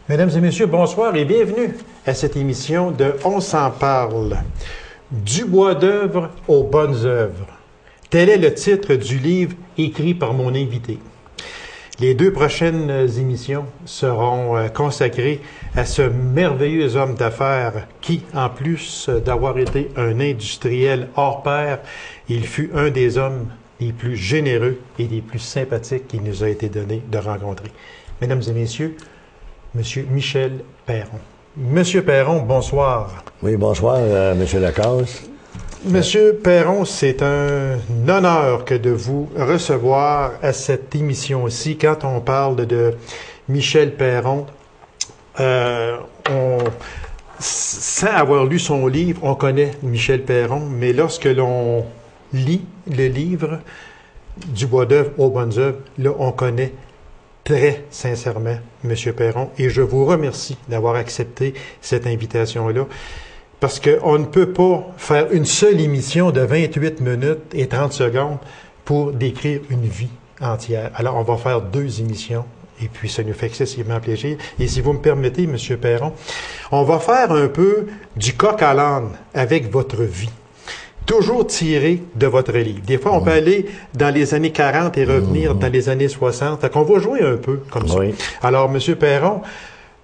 Mesdames et messieurs, bonsoir et bienvenue à cette émission de On s'en parle. Du bois d'œuvre aux bonnes œuvres. Tel est le titre du livre écrit par mon invité. Les 2 prochaines émissions seront consacrées à ce merveilleux homme d'affaires qui, en plus d'avoir été un industriel hors pair, il fut un des hommes les plus généreux et les plus sympathiques qu'il nous a été donné de rencontrer. Mesdames et messieurs, Monsieur Michel Perron. Monsieur Perron, bonsoir. Oui, bonsoir, Monsieur Lacasse. Monsieur Perron, c'est un honneur que de vous recevoir à cette émission-ci. Quand on parle de Michel Perron, sans avoir lu son livre, on connaît Michel Perron, mais lorsque l'on lit le livre Du bois d'œuvre aux bonnes œuvres, là, on connaît très sincèrement M. Perron, et je vous remercie d'avoir accepté cette invitation-là, parce qu'on ne peut pas faire une seule émission de 28 minutes et 30 secondes pour décrire une vie entière. Alors, on va faire 2 émissions, et puis ça nous fait excessivement plaisir. Et si vous me permettez, M. Perron, on va faire un peu du coq à l'âne avec votre vie. Toujours tiré de votre livre. Des fois, on peut aller dans les années 40 et revenir dans les années 60. Fait qu'on va jouer un peu comme ça. Alors, M. Perron,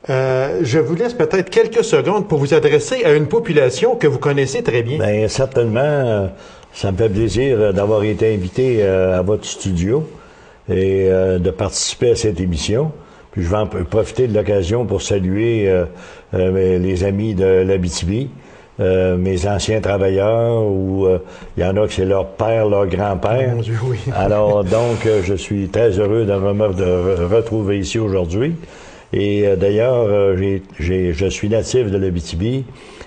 je vous laisse peut-être quelques secondes pour vous adresser à une population que vous connaissez très bien. Bien, certainement, ça me fait plaisir d'avoir été invité à votre studio et de participer à cette émission. Puis je vais en profiter de l'occasion pour saluer les amis de l'Abitibi. Mes anciens travailleurs, où il y en a que c'est leur père, leur grand-père. Mon Dieu, oui. Alors, donc, je suis très heureux de me retrouver ici aujourd'hui. Et d'ailleurs, je suis natif de l'Abitibi.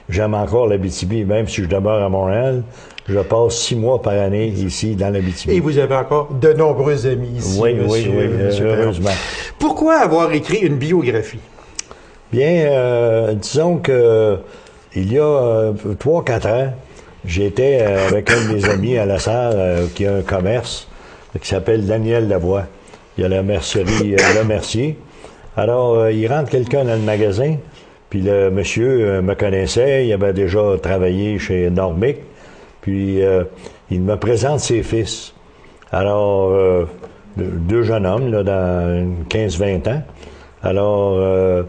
J'aime encore l'Abitibi, même si je demeure à Montréal. Je passe 6 mois par année ici, dans l'Abitibi. Et vous avez encore de nombreux amis ici, oui, monsieur heureusement. Pourquoi avoir écrit une biographie? Bien, disons que il y a 3-4 ans, j'étais avec un de mes amis à La Sarre qui a un commerce qui s'appelle Daniel Lavoie. Il y a la mercerie Le Mercier. Alors, il rentre quelqu'un dans le magasin, puis le monsieur me connaissait, il avait déjà travaillé chez Normic, puis il me présente ses fils. Alors, 2 jeunes hommes, là, dans 15-20 ans. Alors,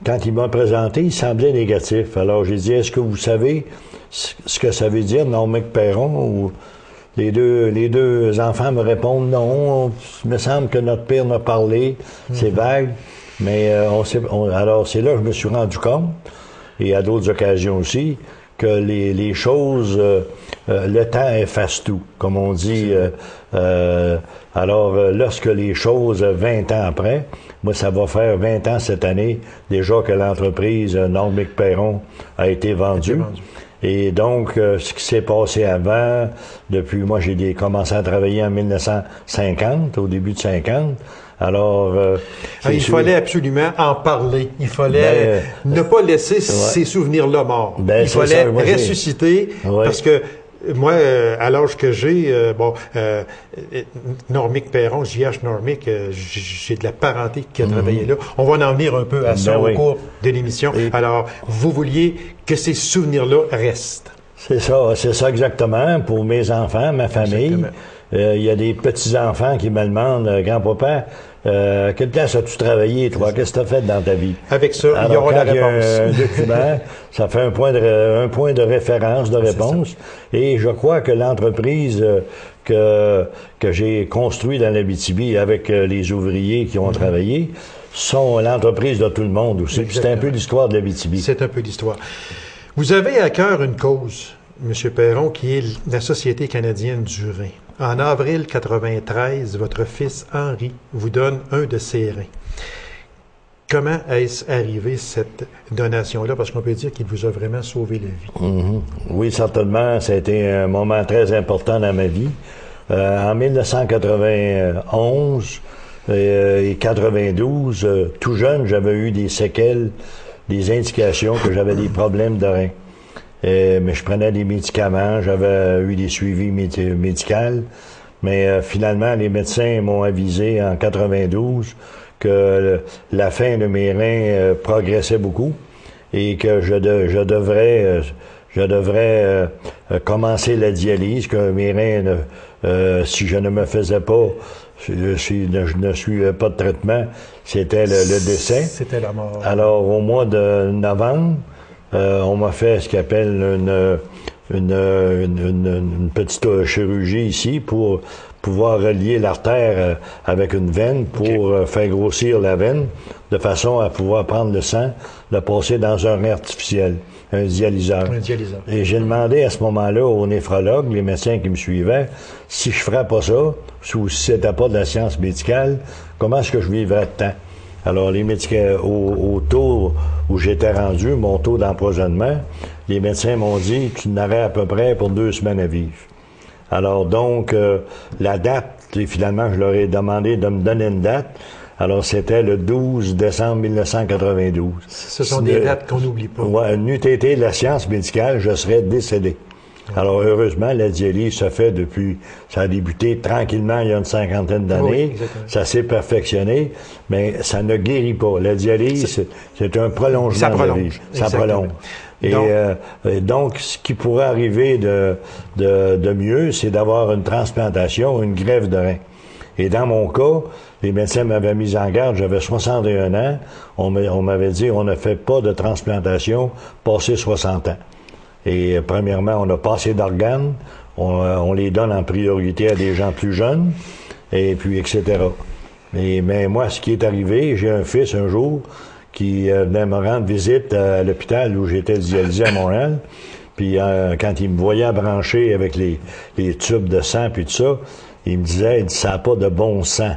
quand il m'a présenté, il semblait négatif. Alors, j'ai dit, est-ce que vous savez ce que ça veut dire, Normic Perron? Ou les deux enfants me répondent, non, il me semble que notre père m'a parlé, c'est vague. Mais alors, c'est là que je me suis rendu compte, et à d'autres occasions aussi, que les choses, le temps efface tout, comme on dit. Alors, lorsque les choses, 20 ans après, moi, ça va faire 20 ans cette année, déjà que l'entreprise Normic Perron a été vendue. Et donc, ce qui s'est passé avant, depuis, moi, j'ai commencé à travailler en 1950, au début de 50. Alors, il fallait absolument en parler. Il fallait ne pas laisser ces souvenirs-là morts. Il fallait ressusciter, parce que moi, à l'âge que j'ai, Normic Perron, J.H. Normic, j'ai de la parenté qui a travaillé là. On va en venir un peu à ça au cours de l'émission. Alors, vous vouliez que ces souvenirs-là restent. C'est ça exactement, pour mes enfants, ma famille. Il y a des petits-enfants qui me demandent, grand-papa, quelle place as-tu travaillé, toi? Qu'est-ce que tu as fait dans ta vie? Avec ça, il y aura la réponse. Un document, ça fait un point de référence, de réponse. Et je crois que l'entreprise que j'ai construite dans l'Abitibi avec les ouvriers qui ont travaillé sont l'entreprise de tout le monde aussi. C'est un peu l'histoire de l'Abitibi. C'est un peu l'histoire. Vous avez à cœur une cause, M. Perron, qui est la Société canadienne du rein. En avril 93, votre fils Henri vous donne un de ses reins. Comment est-ce arrivé, cette donation-là? Parce qu'on peut dire qu'il vous a vraiment sauvé la vie. Oui, certainement. Ça a été un moment très important dans ma vie. En 1991 et 92, tout jeune, j'avais eu des séquelles, des indications que j'avais des problèmes de reins. Mais je prenais des médicaments, j'avais eu des suivis médicaux. Mais finalement, les médecins m'ont avisé en 92 que la faim de mes reins progressait beaucoup et que je devrais commencer la dialyse, que mes reins, si je ne me faisais pas, si je ne suivais pas de traitement, c'était le décès. C'était la mort. Alors, au mois de novembre, on m'a fait ce qu'on appelle une petite chirurgie ici pour pouvoir relier l'artère avec une veine pour faire grossir la veine de façon à pouvoir prendre le sang, le passer dans un rein artificiel, un dialyseur. Un dialyseur. Et j'ai demandé à ce moment-là aux néphrologues, les médecins qui me suivaient, si je ferais pas ça, ou si c'était pas de la science médicale, comment est-ce que je vivrais de temps? Alors, les médecins, au taux où j'étais rendu, mon taux d'empoisonnement, les médecins m'ont dit, tu n'aurais à peu près pour 2 semaines à vivre. Alors, donc, la date, et finalement, je leur ai demandé de me donner une date. Alors, c'était le 12 décembre 1992. Ce sont des dates qu'on n'oublie pas. Ouais, n'eût été de la science médicale, je serais décédé. Alors, heureusement, la dialyse se fait depuis, ça a débuté tranquillement il y a une 50aine d'années. Oui, ça s'est perfectionné, mais ça ne guérit pas. La dialyse, c'est un prolongement de la vie. Ça prolonge. Et donc, ce qui pourrait arriver de mieux, c'est d'avoir une transplantation, une greffe de rein. Et dans mon cas, les médecins m'avaient mis en garde, j'avais 61 ans. On m'avait dit, on ne fait pas de transplantation passé 60 ans. Et premièrement, on n'a pas assez d'organes. On les donne en priorité à des gens plus jeunes. Et puis, etc. Mais moi, ce qui est arrivé, j'ai un fils un jour qui venait me rendre visite à l'hôpital où j'étais dialysé à Montréal. Puis quand il me voyait brancher avec les tubes de sang puis tout ça, il me disait, ça n'a pas de bon sang.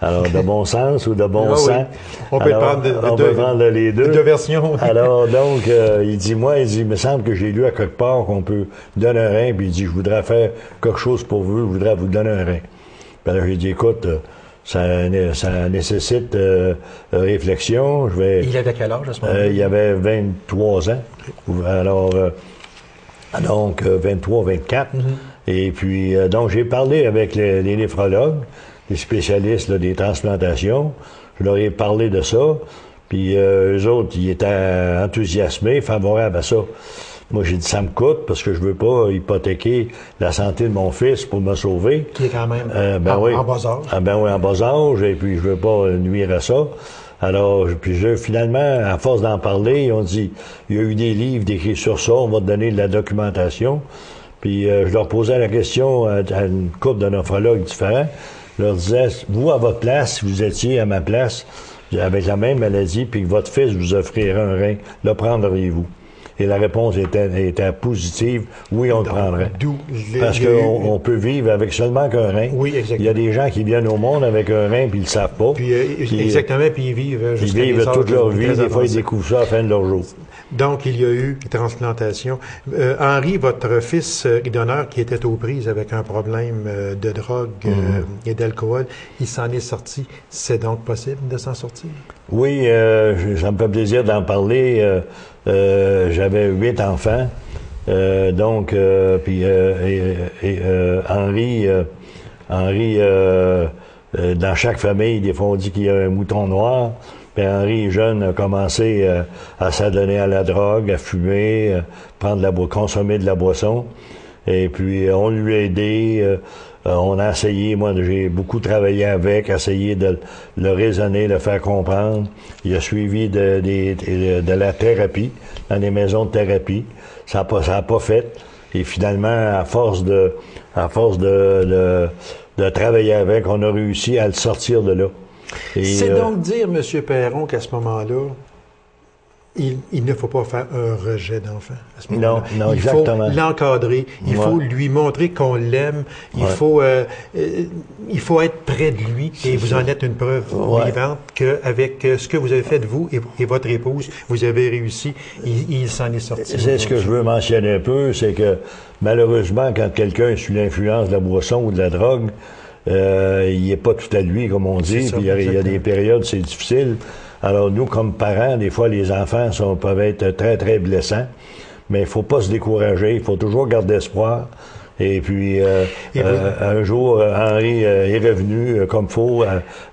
Alors, de bon sens ou de bon sang? Oui. On peut prendre les deux. Deux versions. Alors, donc, il me semble que j'ai lu à quelque part qu'on peut donner un rein, puis il dit, je voudrais faire quelque chose pour vous, je voudrais vous donner un rein. Puis alors, j'ai dit, écoute, ça nécessite réflexion. Il avait quel âge à ce moment-là? Il avait 23 ans. Alors, donc, 23, 24. Mm-hmm. Et puis, donc, j'ai parlé avec les néphrologues, les spécialistes là, des transplantations. Je leur ai parlé de ça. Puis, eux autres, ils étaient enthousiasmés, favorables à ça. Moi, j'ai dit, ça me coûte parce que je veux pas hypothéquer la santé de mon fils pour me sauver. Qui est quand même en bas âge. Ah, ben oui, en bas âge, et puis je veux pas nuire à ça. Alors, puis finalement, à force d'en parler, ils ont dit, il y a eu des livres décrits sur ça, on va te donner de la documentation. Puis je leur posais la question à une couple de néphrologues différents. Je leur disais, vous, à votre place, si vous étiez à ma place, avec la même maladie, puis que votre fils vous offrirait un rein, le prendriez-vous? Et la réponse était positive. Oui, on le prendrait. Parce qu'on peut vivre avec seulement qu'un rein. Oui, exactement. Il y a des gens qui viennent au monde avec un rein puis ils le savent pas. Puis, exactement, puis ils vivent toute leur vie. Des fois, ils découvrent ça à la fin de leur jour. Donc, il y a eu transplantation. Henri, votre fils d'honneur, qui était aux prises avec un problème de drogue et d'alcool, il s'en est sorti. C'est donc possible de s'en sortir? Oui, ça me fait plaisir d'en parler. J'avais 8 enfants. Donc, puis Henri, dans chaque famille, des fois on dit qu'il y a un mouton noir. Puis Henri, jeune, a commencé à s'adonner à la drogue, à fumer, consommer de la boisson. Et puis, on lui a aidé. On a essayé, moi, j'ai beaucoup travaillé avec, essayé de le raisonner, le faire comprendre. Il a suivi de la thérapie, dans des maisons de thérapie. Ça a pas fait. Et finalement, à force de travailler avec, on a réussi à le sortir de là. C'est donc dire, M. Perron, qu'à ce moment-là, il ne faut pas faire un rejet d'enfant à ce moment-là. Non, exactement. Il faut l'encadrer, il faut lui montrer qu'on l'aime, il faut être près de lui, et vous en êtes une preuve vivante qu'avec ce que vous avez fait de vous et votre épouse, vous avez réussi, il s'en est sorti. C'est ce que je veux mentionner un peu, c'est que malheureusement, quand quelqu'un est sous l'influence de la boisson ou de la drogue, il n'est pas tout à lui, comme on dit, puis il y a des périodes, c'est difficile. Alors, nous, comme parents, des fois, les enfants peuvent être très, très blessants, mais il faut pas se décourager, il faut toujours garder espoir. Et puis, un jour, Henri est revenu comme faux.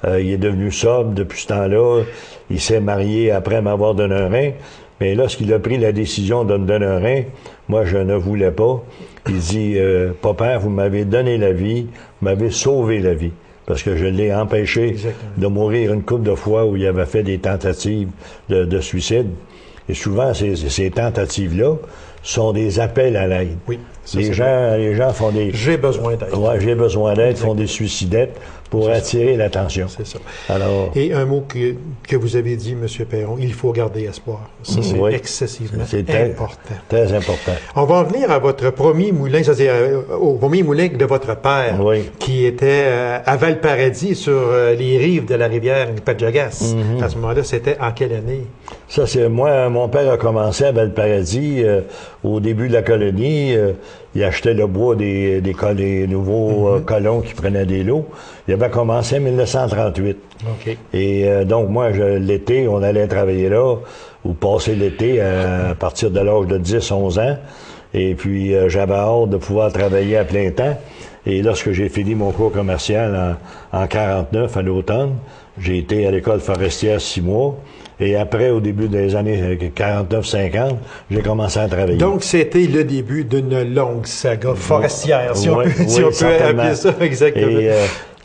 Il est devenu sobre depuis ce temps-là. Il s'est marié après m'avoir donné un rein. Mais lorsqu'il a pris la décision de me donner un rein, moi, je ne voulais pas. Il dit, « Papa, vous m'avez donné la vie, vous m'avez sauvé la vie. » Parce que je l'ai empêché de mourir une couple de fois où il avait fait des tentatives de suicide. Et souvent, ces tentatives-là sont des appels à l'aide. Oui. Les gens font des... J'ai besoin d'aide. Ouais, j'ai besoin d'aide, font des suicidettes pour attirer l'attention. C'est ça. Alors, et un mot que vous avez dit, M. Perron, il faut garder espoir. Ça, c'est excessivement important. Très important. On va en venir à votre premier moulin, c'est-à-dire au premier moulin de votre père, qui était à Valparadis, sur les rives de la rivière Pajagas. À ce moment-là, c'était en quelle année? Ça, c'est moi. Mon père a commencé à Valparadis au début de la colonie. Il achetait le bois des nouveaux colons qui prenaient des lots. Il avait commencé en 1938. Okay. Et donc, moi, l'été, on allait travailler là, ou passer l'été à partir de l'âge de 10-11 ans. Et puis, j'avais hâte de pouvoir travailler à plein temps. Et lorsque j'ai fini mon cours commercial en 49, à l'automne, j'ai été à l'école forestière 6 mois. Et après, au début des années 49-50, j'ai commencé à travailler. Donc, c'était le début d'une longue saga forestière, si on peut appeler ça exactement.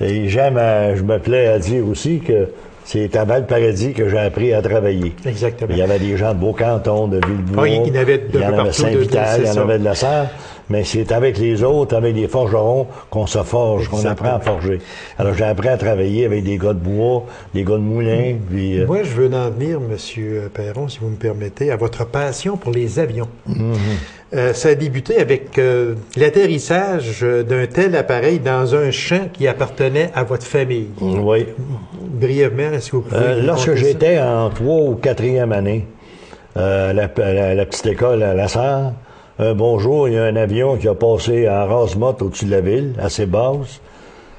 Et je me plais à dire aussi que c'est à Valparadis que j'ai appris à travailler. Exactement. Il y avait des gens de Beaucanton, de Villebois, il y en avait Saint-Vital, il y en avait de la Serre. Mais c'est avec les autres, avec les forgerons, qu'on se forge, qu'on apprend à forger. Alors, j'ai appris à travailler avec des gars de bois, des gars de moulin. Puis, moi, je veux en venir, M. Perron, si vous me permettez, à votre passion pour les avions. Ça a débuté avec l'atterrissage d'un tel appareil dans un champ qui appartenait à votre famille. Oui. Brièvement, est-ce que vous pouvez... lorsque j'étais en 3 ou 4e année, la petite école à la Serre, un bon jour, il y a un avion qui a passé en rase-motte au-dessus de la ville, assez basse.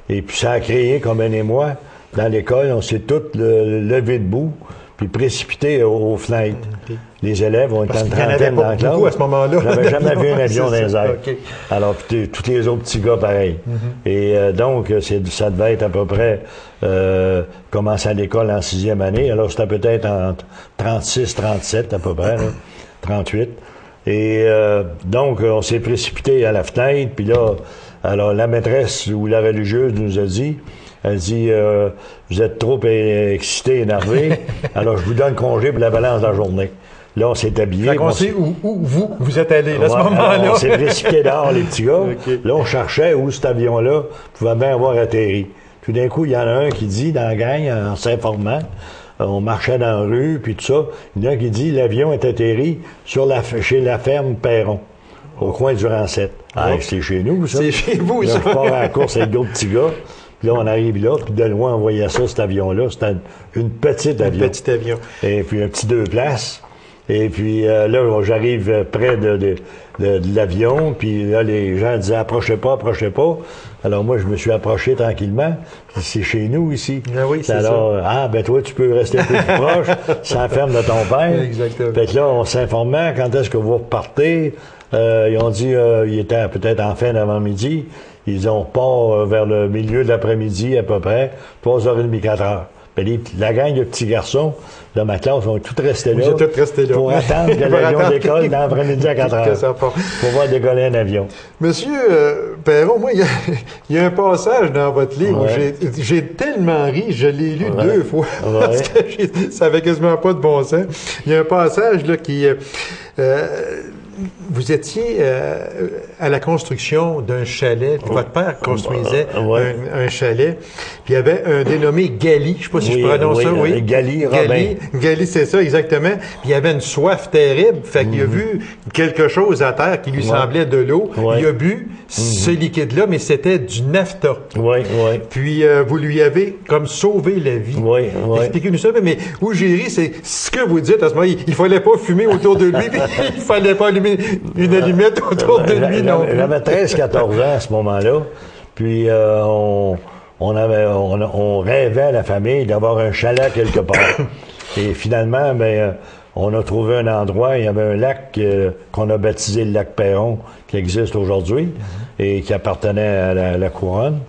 Et puis ça a créé, comme un émoi, dans l'école, on s'est tous levés debout, puis précipités aux fenêtres. Okay. Les élèves ont été en trentaine dans la classe. À ce moment-là. J'avais jamais vu un avion dans les airs. Okay. Alors, puis tous les autres petits gars, pareil. Et donc, ça devait être à peu près commencer à l'école en 6e année. Alors, c'était peut-être en 36, 37 à peu près, là, 38. Et donc, on s'est précipité à la fenêtre, puis là, alors la maîtresse ou la religieuse nous a dit, elle dit, vous êtes trop excité, énervé, alors je vous donne congé pour la balance de la journée. Là, on s'est habillés. On sait où vous êtes allés à ce moment-là. On s'est précipité dehors, les petits gars. Okay. Là, on cherchait où cet avion-là pouvait bien avoir atterri. Tout d'un coup, il y en a un qui dit, dans la gang, en s'informant, on marchait dans la rue, puis tout ça. Il y en a un qui dit, l'avion est atterri chez la ferme Perron, au coin du Rancette. Ah, c'est chez nous, ça. C'est chez vous, là, ça. Je pars à la course avec d'autres petits gars. Puis là, on arrive là, puis de loin, on voyait ça, cet avion-là. C'était une petite avion. Un petit avion. Et puis un petit 2 places. Et puis là, j'arrive près de l'avion, puis là, les gens disaient « Approchez pas. » Alors moi, je me suis approché tranquillement. C'est chez nous, ici. Ah oui, c'est alors, ça. Ben toi, tu peux rester un peu plus proche. C'est la ferme de ton père. Exactement. Fait que là, on s'informait quand est-ce que vous repartez. Ils ont dit, il était peut-être en fin d'avant-midi. Ils ont part vers le milieu de l'après-midi, à peu près, 3h30, 4h. Ben, la gang de petits garçons de ma classe ont tous resté là. Pour attendre que l'avion décolle dans l'après-midi à 4h. Pour voir décoller un avion. Monsieur Perron, moi, il y a un passage dans votre livre où j'ai tellement ri, je l'ai lu 2 fois. Parce que ça avait quasiment pas de bon sens. Il y a un passage là qui... vous étiez à la construction d'un chalet. Votre père construisait un chalet. Puis il y avait un dénommé Gali. Je ne sais pas si je prononce ça. Oui, Gali Robin. Gali, c'est ça, exactement. Puis il y avait une soif terrible. Fait qu'il a vu quelque chose à terre qui lui semblait de l'eau. Il a bu ce liquide-là, mais c'était du naphta. Puis vous lui avez comme sauvé la vie. Expliquez-nous ça. Mais où j'ai ri, c'est ce que vous dites à ce moment-là. Il fallait pas fumer autour de lui. Il fallait pas allumer une allumette autour de lui, non? J'avais 13-14 ans à ce moment-là. Puis on rêvait à la famille d'avoir un chalet quelque part. Et finalement, on a trouvé un endroit, il y avait un lac qu'on a baptisé le lac Perron, qui existe aujourd'hui, et qui appartenait à la couronne.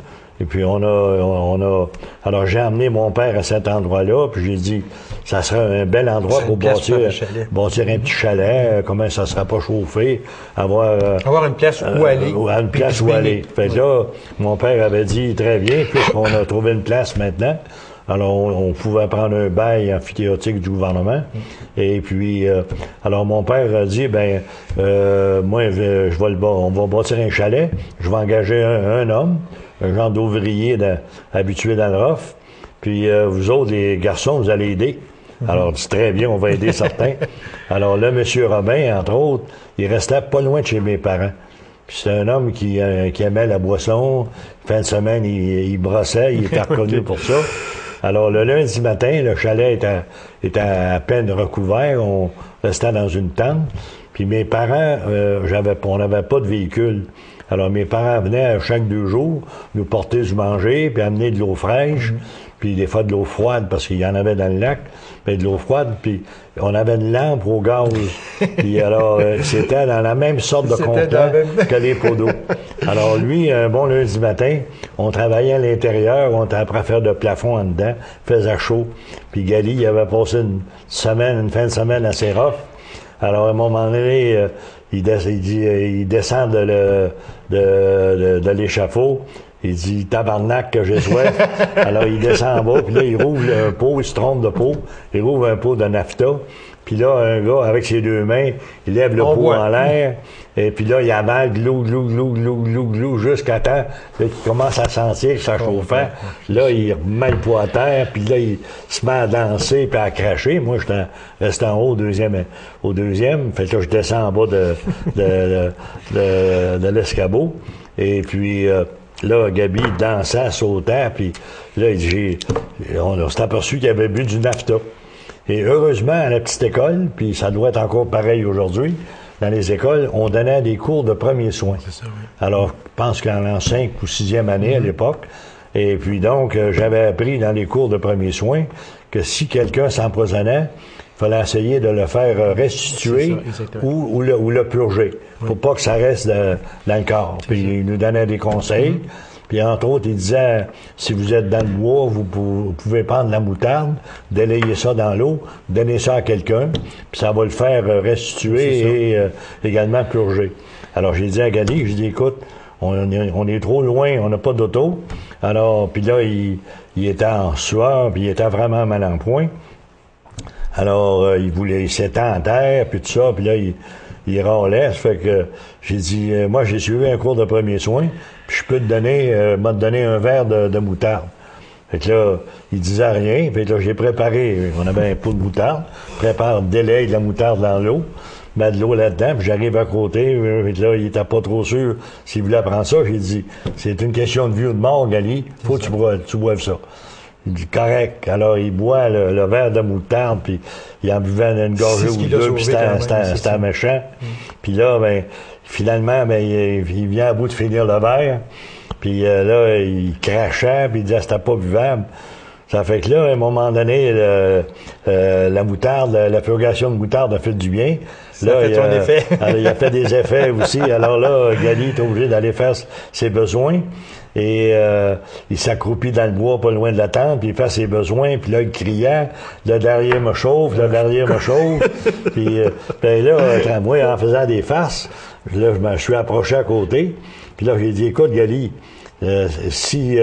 Et puis alors j'ai emmené mon père à cet endroit-là, puis j'ai dit, ça serait un bel endroit pour bâtir un petit chalet, comment ça sera pas chauffé, avoir une place où aller. Une place où aller. Fait que là, mon père avait dit, très bien, puisqu'on a trouvé une place maintenant. Alors, on pouvait prendre un bail amphithéotique du gouvernement. Et puis, alors mon père a dit, moi, on va bâtir un chalet. Je vais engager un homme, un genre d'ouvrier habitué dans le rough. Puis, vous autres, les garçons, vous allez aider. Alors, c'est très bien, on va aider certains. Alors là, M. Robin, entre autres, il restait pas loin de chez mes parents. Puis c'est un homme qui aimait la boisson. Fin de semaine, il brossait, il était reconnu pour ça. Alors, le lundi matin, le chalet était à peine recouvert. On restait dans une tente. Puis mes parents, on n'avait pas de véhicule. Alors, mes parents venaient chaque 2 jours nous porter du manger, puis amener de l'eau fraîche, puis des fois de l'eau froide, parce qu'il y en avait dans le lac, puis de l'eau froide, puis on avait une lampe au gaz. Puis alors, c'était dans la même sorte de contenant que les pots d'eau. Alors lui, un bon lundi matin, on travaillait à l'intérieur, on était après à faire de plafond en dedans, faisait chaud. Puis Gali, il avait passé une fin de semaine assez rough. Alors à un moment donné, il descend de l'échafaud. Il dit, tabarnak que j'ai soif. Alors, il descend en bas, puis là, il rouvre un pot, il se trompe de pot. Il rouvre un pot de nafta. Puis là, un gars, avec ses 2 mains, il lève le pot en l'air. Et puis là, il avale glou, jusqu'à temps qu'il commence à sentir que ça chauffait. Là, il remet le pot à terre, puis là, il se met à danser puis à cracher. Moi, j'étais resté en haut au deuxième. Fait que là, je descends en bas de l'escabeau. Et puis, là, Gabi dansait, sautait, puis là, on s'est aperçu qu'il avait bu du nafta. Et heureusement, à la petite école, puis ça doit être encore pareil aujourd'hui, dans les écoles, on donnait des cours de premiers soins. C'est ça, oui. Alors, je pense qu'en 5 ou 6e année à l'époque, et puis donc, j'avais appris dans les cours de premiers soins que si quelqu'un s'empoisonnait, il fallait essayer de le faire restituer ou le purger, pour pas que ça reste dans le corps. Puis il nous donnait des conseils. Puis entre autres, il disait, si vous êtes dans le bois, vous pouvez prendre la moutarde, délayer ça dans l'eau, donner ça à quelqu'un, puis ça va le faire restituer et également purger. Alors j'ai dit à Gali, j'ai dit, écoute, on est trop loin, on n'a pas d'auto. Alors, puis là, il était en sueur, puis il était vraiment mal en point. Alors, il s'étend en terre, puis tout ça, puis là, il râlait. Ça fait que j'ai dit, moi, j'ai suivi un cours de premiers soins, puis je peux te donner, m'a donné un verre de moutarde. Fait que là, il disait rien. Fait que là, j'ai préparé, on avait un pot de moutarde, délaye de la moutarde dans l'eau, mets de l'eau là-dedans, puis j'arrive à côté. Fait que là, il était pas trop sûr s'il voulait prendre ça. J'ai dit, c'est une question de vie ou de mort, Gali. Faut que tu boives ça. Il dit, correct. Alors, il boit le verre de moutarde, puis il en buvait une gorgée ou deux, puis c'était méchant. Puis là, finalement, il vient à bout de finir le verre, puis là, il crachait, puis il disait, c'était pas buvable. Ça fait que là, à un moment donné, la moutarde, la purgation de moutarde a fait du bien. Ça a fait son effet. Il a fait des effets aussi. Alors là, Gali est obligé d'aller faire ses besoins. Et il s'accroupit dans le bois pas loin de la tente, puis il fait ses besoins, puis là, il criait, le derrière me chauffe, le derrière me chauffe. Puis là, moi, en faisant des farces, là, je suis approché à côté, puis là, j'ai dit, écoute, Gali, si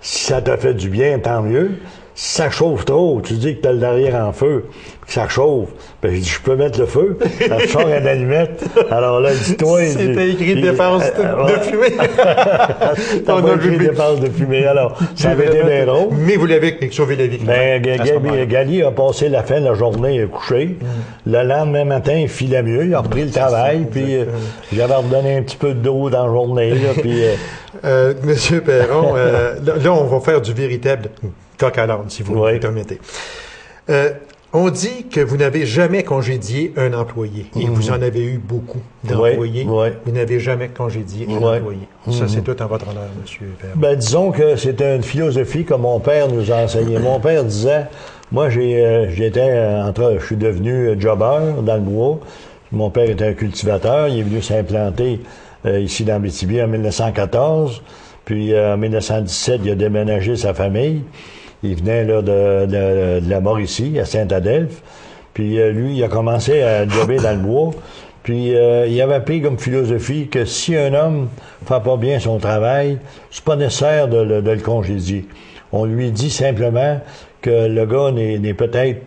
ça t'a fait du bien, tant mieux. Si ça chauffe trop, tu dis que t'as le derrière en feu, que ça chauffe. Ben, j'ai dit, je peux mettre le feu. Ça te sort une allumette. Alors là, dis-toi. C'était écrit défense de fumée. T'as pas écrit défense de fumée. Alors, ça avait été bien drôle. Mais vous l'avez sauvé la vie. Ben, Gali a passé la fin de la journée couché. Le lendemain matin, il filait mieux. Il a repris le travail. Puis, j'avais redonné un petit peu d'eau dans la journée. Là, puis, Monsieur Perron, là, on va faire du véritable coq à l'âne, si vous me permettez. On dit que vous n'avez jamais congédié un employé, et vous en avez eu beaucoup d'employés. Vous n'avez jamais congédié un employé. Ça, c'est tout en votre honneur, Monsieur Perron. Ben, disons que c'était une philosophie que mon père nous a enseignée. Mon père disait, Moi, je suis devenu jobber dans le bois. Mon père était un cultivateur. Il est venu s'implanter ici dans Abitibi en 1914. Puis en 1917, il a déménagé sa famille. Il venait là de la Mauricie, à Saint-Adelphe. Puis lui, il a commencé à jobber dans le bois. Puis il avait pris comme philosophie que si un homme fait pas bien son travail, c'est pas nécessaire de le congédier. On lui dit simplement que le gars n'est peut-être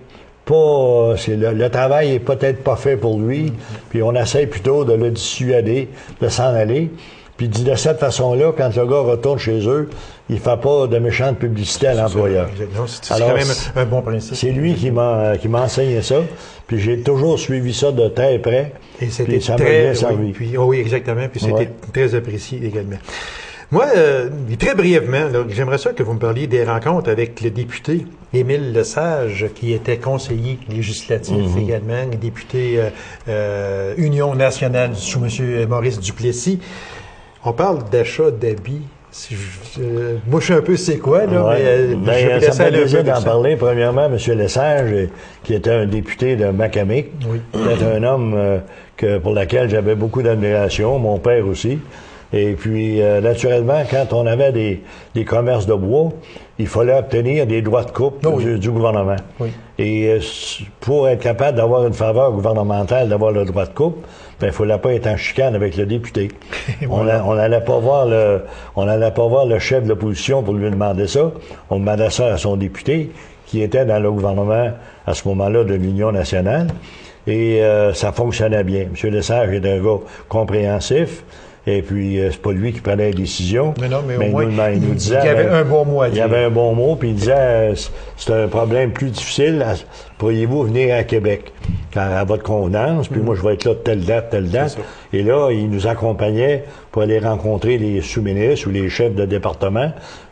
pas... le travail est peut-être pas fait pour lui, puis on essaie plutôt de le dissuader, de s'en aller. Puis de cette façon-là, quand le gars retourne chez eux, il fait pas de méchante publicité à l'employeur. C'est quand même un bon principe. C'est lui qui m'a enseigné ça. Puis j'ai toujours suivi ça de très près. Et c'était ça m'a bien servi. Oui, exactement. Puis c'était très apprécié également. Moi, très brièvement, j'aimerais ça que vous me parliez des rencontres avec le député Émile Lesage, qui était conseiller législatif également, député Union nationale sous M. Maurice Duplessis. On parle d'achat d'habits. Moi, je suis un peu c'est quoi, là, mais ça me fait plaisir d'en parler. Premièrement, M. Lesage, qui était un député de Macamic, était un homme pour lequel j'avais beaucoup d'admiration, mon père aussi. Et puis, naturellement, quand on avait des commerces de bois, il fallait obtenir des droits de coupe du gouvernement. Oui. Et pour être capable d'avoir une faveur gouvernementale, d'avoir le droit de coupe, ben, il fallait pas être en chicane avec le député. Voilà. On n'allait pas voir le chef de l'opposition pour lui demander ça. On demandait ça à son député, qui était dans le gouvernement à ce moment-là de l'Union nationale. Et ça fonctionnait bien. M. Lesage est un gars compréhensif. Et puis, c'est pas lui qui prenait les décisions. Mais non, mais au moins, il nous disait... Il y avait un bon mot à dire. Il y avait un bon mot, puis il disait, c'est un problème plus difficile. Pourriez-vous venir à Québec à votre convenance? Puis moi, je vais être là de telle date. Et là, il nous accompagnait pour aller rencontrer les sous-ministres ou les chefs de département,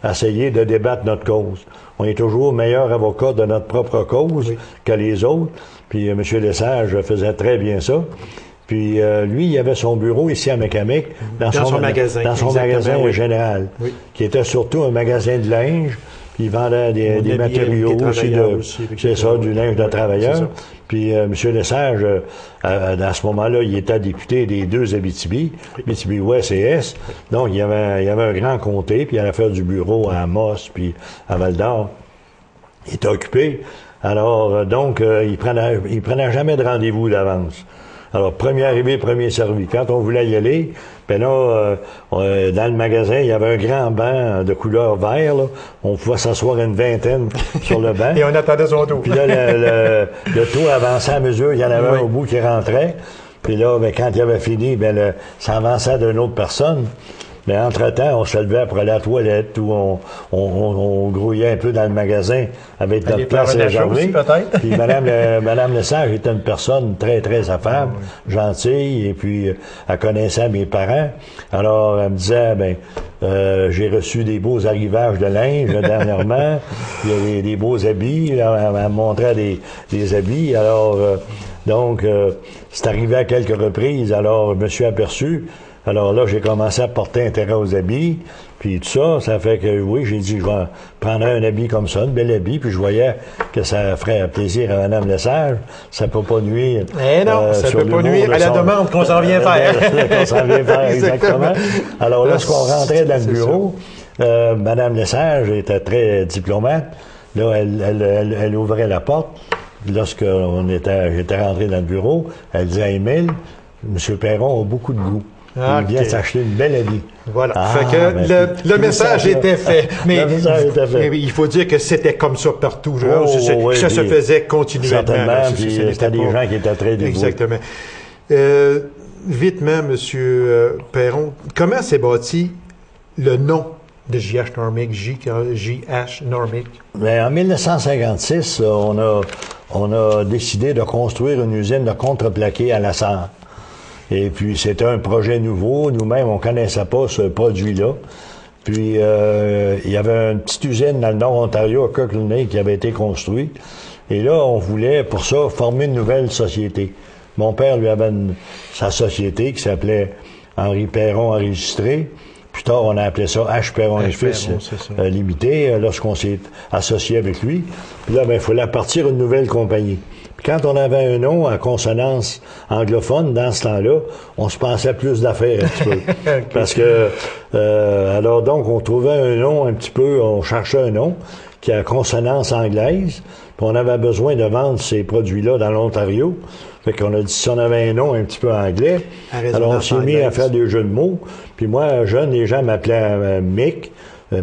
essayer de débattre notre cause. On est toujours meilleur avocat de notre propre cause que les autres. Puis M. Lesage faisait très bien ça. Puis lui, il avait son bureau ici à Macamic, dans son magasin général, qui était surtout un magasin de linge. Puis il vendait des matériaux aussi, du linge de travailleurs. Puis M. Lesage, à ce moment-là, il était député des deux Abitibi, Abitibi-Ouest et Est. Donc il y avait un grand comté, puis il allait faire du bureau à Amos, puis à Val-d'Or. Il était occupé. Alors donc, il prenait jamais de rendez-vous d'avance. Alors, premier arrivé, premier servi. Quand on voulait y aller, ben là, dans le magasin, il y avait un grand banc de couleur vert, là. On pouvait s'asseoir une vingtaine sur le banc. Et on attendait son tour. Puis là, le tour avançait à mesure, il y en avait un au bout qui rentrait. Puis là, ben, quand il avait fini, ben, ça avançait d'une autre personne. Mais entre-temps, on se levait pour aller à la toilette ou on grouillait un peu dans le magasin avec notre place réservée. Puis Madame Lesage était une personne très, très affable, gentille, et puis elle connaissait mes parents. Alors, elle me disait, j'ai reçu des beaux arrivages de linge dernièrement, il y avait des beaux habits, elle me montrait des habits. Alors, c'est arrivé à quelques reprises, alors je me suis aperçu. Alors là, j'ai commencé à porter intérêt aux habits, puis tout ça, ça fait que, j'ai dit, je vais prendre un habit comme ça, un bel habit, puis je voyais que ça ferait plaisir à Mme Lesage, ça peut pas nuire. Non, ça peut pas nuire à la demande qu'on s'en vient faire. Qu'on s'en vient faire, exactement. Alors lorsqu'on rentrait dans le bureau, Mme Lesage était très diplomate. Là, elle ouvrait la porte. Lorsque j'étais rentré dans le bureau, elle disait à Émile, M. Perron a beaucoup de goût. Il vient s'acheter une belle habit. Voilà. Fait que le message était fait. Mais il faut dire que c'était comme ça partout. Ça se faisait continuellement. Certainement. C'était des gens qui étaient très dévoués. Exactement. Vitement, M. Perron, comment s'est bâti le nom de J.H. Normick, J.H. Normick? En 1956, on a décidé de construire une usine de contreplaqué à La Sarre. Et puis, c'était un projet nouveau. Nous-mêmes, on connaissait pas ce produit-là. Puis, il y avait une petite usine dans le Nord-Ontario, à Kirkland qui avait été construite. Et là, on voulait, pour ça, former une nouvelle société. Mon père, lui, avait sa société qui s'appelait Henri Perron Enregistré. Plus tard, on a appelé ça H. Perron et H. Fils Perron, Limité, lorsqu'on s'est associé avec lui. Puis là, il fallait partir une nouvelle compagnie. Puis quand on avait un nom à consonance anglophone, dans ce temps-là, on se pensait plus d'affaires un petit peu. Okay. Parce que, alors donc, on trouvait un nom un petit peu, on cherchait un nom qui a consonance anglaise, puis on avait besoin de vendre ces produits-là dans l'Ontario. Fait qu'on a dit, si on avait un nom un petit peu anglais, alors on s'est mis à faire des jeux de mots. Puis moi, jeune, les gens m'appelaient Mick,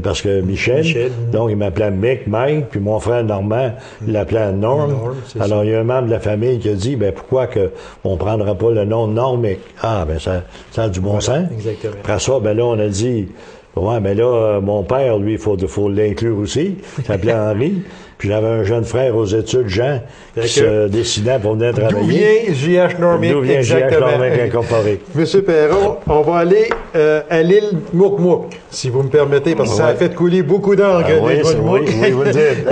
parce que Michel, donc il m'appelait Mick, Mike, puis mon frère Normand, il l'appelait Norm. Alors, il y a un membre de la famille qui a dit, pourquoi que on prendra pas le nom Normick? Ah, ça a du bon sens. Exactement. Après ça, là, on a dit, ouais, mais là, mon père, lui, il faut l'inclure aussi. Il s'appelait Henri. Puis j'avais un jeune frère aux études, Jean, qui se dessinait pour venir travailler. D'où vient J.H. Normick? D'où vient J.H. Normick incorporé? Monsieur Perron, on va aller à l'île Mouk-Mouk, si vous me permettez, parce que ça a fait couler beaucoup d'encre, l'île Mouk-Mouk. Oui, vous le dites.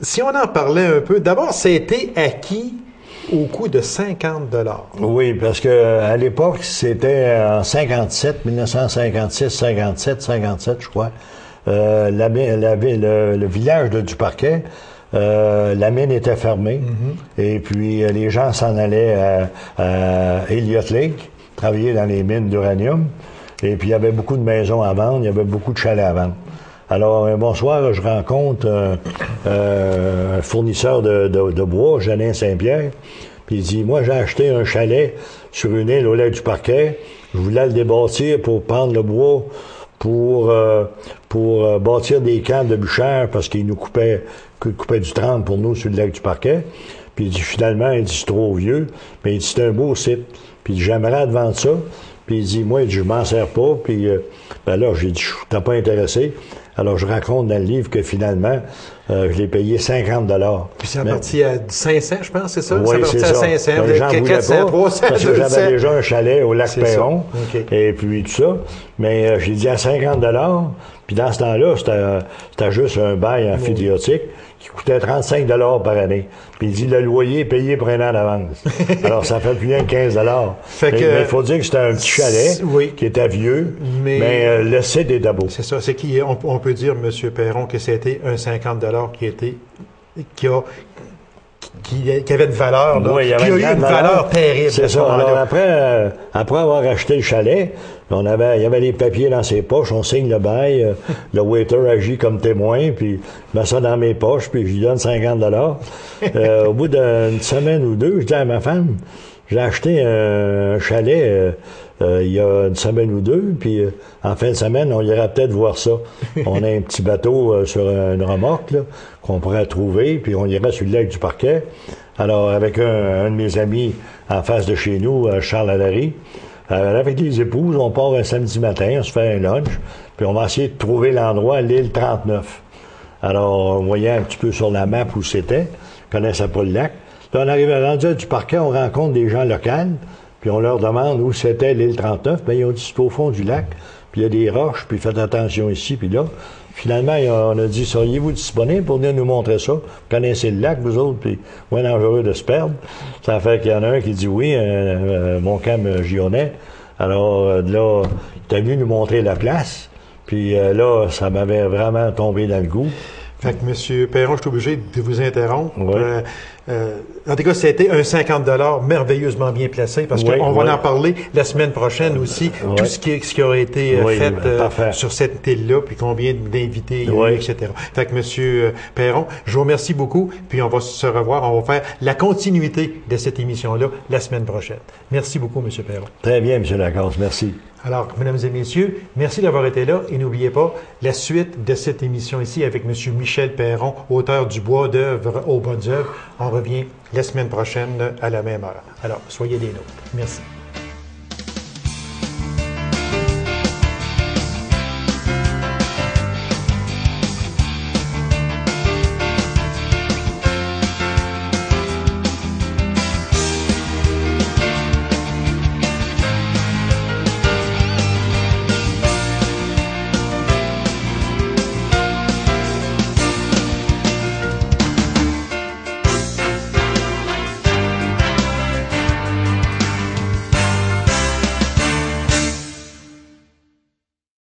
Si on en parlait un peu, d'abord, ça a été acquis au coût de 50 $. Oui, parce que à l'époque, c'était en 57, 1956, 57, 57, je crois. Le village de Duparquet, la mine était fermée. Et puis, les gens s'en allaient à Elliott Lake, travailler dans les mines d'uranium. Et puis, il y avait beaucoup de maisons à vendre, il y avait beaucoup de chalets à vendre. Alors, un bonsoir, je rencontre un fournisseur de bois, Janin Saint-Pierre, puis il dit, moi, j'ai acheté un chalet sur une île au lac du Parquet. Je voulais le débâtir pour prendre le bois pour bâtir des camps de bûcheurs parce qu'ils nous coupaient du trempe pour nous sur le lac du Parquet. Puis il dit, finalement, il dit, c'est trop vieux. Mais il dit, c'est un beau site. Puis il dit, j'aimerais te vendre ça. Puis il dit, moi, il dit, je m'en sers pas. Puis là, j'ai dit, t'as pas intéressé. Alors, je raconte dans le livre que finalement, je l'ai payé 50 $. Puis c'est parti à 500, je pense, c'est ça? Oui, c'est ça. 500, les gens voulaient 400, pas, 300, parce que j'avais déjà un chalet au lac Perron, okay. Et puis tout ça. Mais j'ai dit à 50 $. Puis dans ce temps-là, c'était juste un bail amphithéotique qui coûtait 35 $ par année. Puis il dit, le loyer est payé pour un an d'avance. Alors, ça fait plus rien que 15 $. Mais il faut dire que c'était un petit chalet qui était vieux, mais le site était beau. C'est ça. C'est on peut dire, M. Perron, que c'était un 50 $ qui avait une valeur, là, qui a eu une valeur terrible. C'est ça. Alors après avoir acheté le chalet, il y avait les papiers dans ses poches, on signe le bail, le waiter agit comme témoin, puis je mets ça dans mes poches, puis je lui donne 50 $. Au bout d'une semaine ou deux, je dis à ma femme, j'ai acheté un chalet il y a une semaine ou deux, puis en fin de semaine, on ira peut-être voir ça. On a un petit bateau sur une remorque là, qu'on pourrait trouver, puis on ira sur le lac du Parquet. Alors, avec un de mes amis en face de chez nous, Charles Allary, avec les épouses, on part un samedi matin, on se fait un lunch, puis on va essayer de trouver l'endroit, l'île 39. Alors, on voyait un petit peu sur la map où c'était, on connaissait pas le lac. Là, on arrive à l'endroit du Parquet, on rencontre des gens locaux, puis on leur demande où c'était l'île 39. Bien, ils ont dit, c'est au fond du lac, puis il y a des roches, puis faites attention ici, puis là. Finalement, on a dit, seriez-vous disponible pour venir nous montrer ça? Vous connaissez le lac, vous autres, puis moins dangereux de se perdre. Ça fait qu'il y en a un qui dit oui, mon cam Gionnet. Alors là, il est venu nous montrer la place, puis là, ça m'avait vraiment tombé dans le goût. Fait que, M. Perron, je suis obligé de vous interrompre. Oui. En tout cas, c'était un 50 $ merveilleusement bien placé parce qu'on va en parler la semaine prochaine aussi. Tout ce qui aurait été fait sur cette île-là, puis combien d'invités il y a eu, etc. Fait que, M. Perron, je vous remercie beaucoup, puis on va se revoir. On va faire la continuité de cette émission-là la semaine prochaine. Merci beaucoup, M. Perron. Très bien, M. Lacasse. Merci. Alors, mesdames et messieurs, merci d'avoir été là et n'oubliez pas la suite de cette émission ici avec M. Michel Perron, auteur du Bois d'œuvre aux bonnes œuvres. On revient la semaine prochaine à la même heure. Alors, soyez des nôtres. Merci.